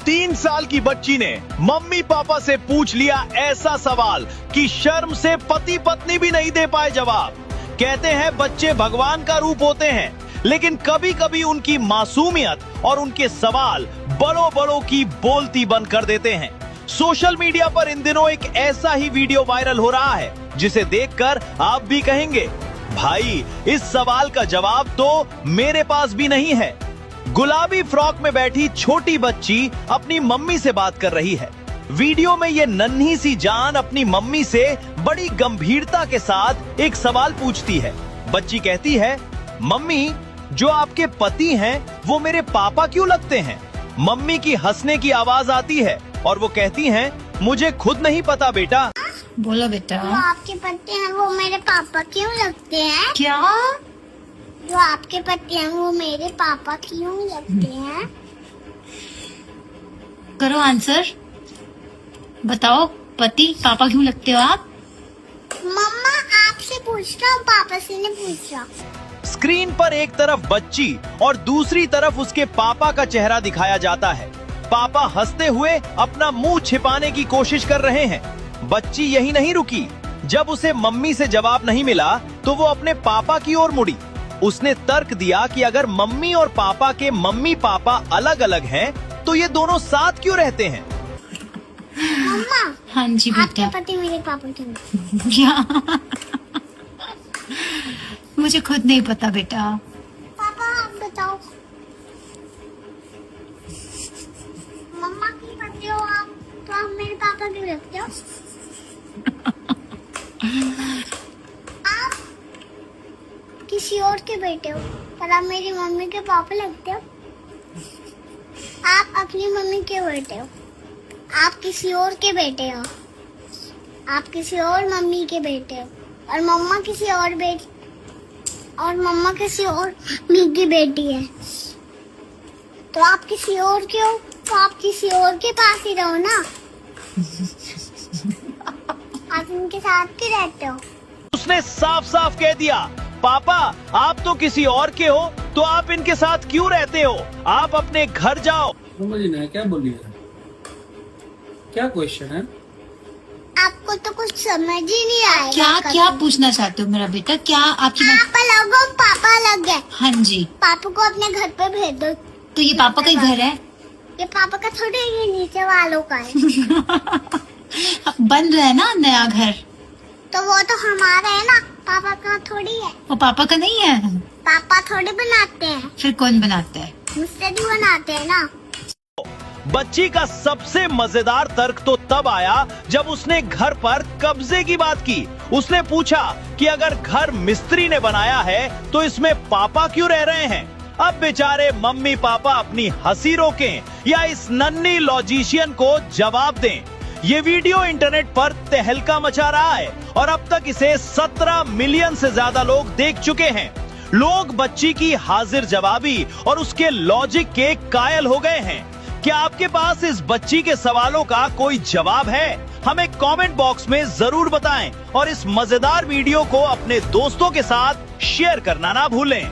3 साल की बच्ची ने मम्मी पापा से पूछ लिया ऐसा सवाल कि शर्म से पति पत्नी भी नहीं दे पाए जवाब। कहते हैं बच्चे भगवान का रूप होते हैं, लेकिन कभी कभी उनकी मासूमियत और उनके सवाल बड़ों बड़ों की बोलती बंद कर देते हैं। सोशल मीडिया पर इन दिनों एक ऐसा ही वीडियो वायरल हो रहा है जिसे देखकर आप भी कहेंगे, भाई इस सवाल का जवाब तो मेरे पास भी नहीं है। गुलाबी फ्रॉक में बैठी छोटी बच्ची अपनी मम्मी से बात कर रही है। वीडियो में ये नन्ही सी जान अपनी मम्मी से बड़ी गंभीरता के साथ एक सवाल पूछती है। बच्ची कहती है, मम्मी जो आपके पति हैं वो मेरे पापा क्यों लगते हैं? मम्मी की हंसने की आवाज आती है और वो कहती हैं, मुझे खुद नहीं पता बेटा। बोलो बेटा। जो आपके पति हैं वो मेरे पापा क्यों लगते हैं? क्या? जो आपके पति हैं वो मेरे पापा क्यों लगते हैं? करो आंसर, बताओ पति पापा क्यों लगते हो आप? मम्मा आपसे पूछ रहा हूँ, पापा से नहीं पूछ रहा। स्क्रीन पर एक तरफ बच्ची और दूसरी तरफ उसके पापा का चेहरा दिखाया जाता है। पापा हंसते हुए अपना मुंह छिपाने की कोशिश कर रहे हैं। बच्ची यही नहीं रुकी, जब उसे मम्मी से जवाब नहीं मिला तो वो अपने पापा की ओर मुड़ी। उसने तर्क दिया कि अगर मम्मी और पापा के मम्मी पापा अलग अलग हैं, तो ये दोनों साथ क्यों रहते हैं? मम्मा हाँ जी आपके बेटा। पति मेरे पापा क्यों? क्या? मुझे खुद नहीं पता बेटा। पापा आप बताओ। मम्मा की पति हो आप, तो आप मेरे पापा क्यों लगते हो? आप किसी और के बेटे हो पर आप मेरी मम्मी के पापा लगते हो। आप अपनी मम्मी के बेटे हो, आप किसी और के बेटे हो। आप किसी और मम्मी के बेटे हो और मम्मा किसी और मम्मी की बेटी है। तो आप किसी और के हो, तो आप किसी और के पास ही रहो ना। आप उनके साथ क्यों रहते हो? उसने साफ साफ कह दिया, पापा आप तो किसी और के हो, तो आप इनके साथ क्यों रहते हो? आप अपने घर जाओ। समझ नहीं आया क्या बोली है? क्या क्वेश्चन है? आपको तो कुछ समझ ही नहीं आएगा। क्या क्या पूछना चाहते हो मेरा बेटा? क्या आपकी आप अलग हो, पापा अलग है। हाँ जी, पापा को अपने घर पे भेज दो। तो ये पापा का ही घर है? ये पापा का थोड़ी, ये नीचे वालों का है। बन रहा है ना नया घर, तो वो तो हमारा है ना, पापा का थोड़ी है। वो पापा का नहीं है? पापा थोड़ी बनाते हैं, फिर कौन बनाता है? मुझसे भी बनाते हैं ना। बच्ची का सबसे मजेदार तर्क तो तब आया जब उसने घर पर कब्जे की बात की। उसने पूछा कि अगर घर मिस्त्री ने बनाया है तो इसमें पापा क्यों रह रहे हैं? अब बेचारे मम्मी पापा अपनी हंसी रोकें या इस नन्ही लॉजिशियन को जवाब दें। ये वीडियो इंटरनेट पर तहलका मचा रहा है और अब तक इसे 17 मिलियन से ज्यादा लोग देख चुके हैं। लोग बच्ची की हाजिर जवाबी और उसके लॉजिक के कायल हो गए हैं। क्या आपके पास इस बच्ची के सवालों का कोई जवाब है? हमें कमेंट बॉक्स में जरूर बताएं और इस मजेदार वीडियो को अपने दोस्तों के साथ शेयर करना ना भूलें।